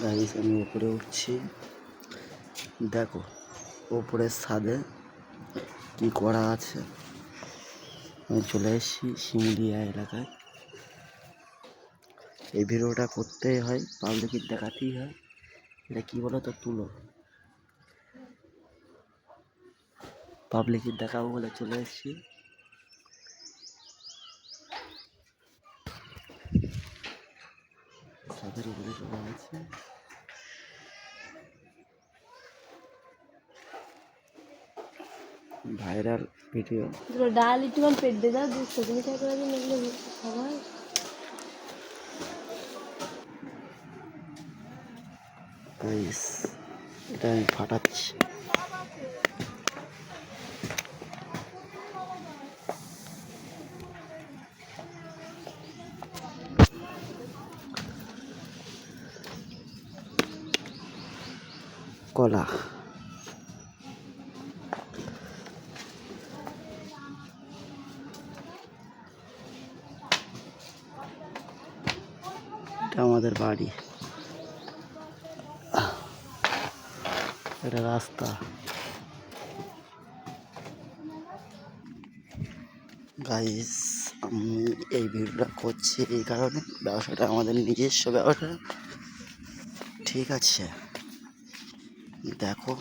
Guys আমি উপরে উঠছি, দেখো উপরের ছাদে কি করা আছে। আমি চলে এসেছি শিমুলিয়া এলাকায়। এই ভিডিওটা করতেই হয়, পাবলিকের দেখাতেই হয়। এটা কি বলো তো, তুলো পাবলিকের দেখাবো বলে চলে এসেছি। ছাদের উপরে চলে গেছে। Viral video. ডাল একটু পেট দিয়ে দাও, সজনে খাই করে দিন, এগুলো সবাই গাইস এটা আমি ফাটাচ্ছি। কলা এটা আমাদের বাড়ি, এটা রাস্তা। গাইস আমি এই ভিডিওটা করছি এই কারণে, ব্যবসাটা আমাদের নিজস্ব ব্যবসা, ঠিক আছে? দেখো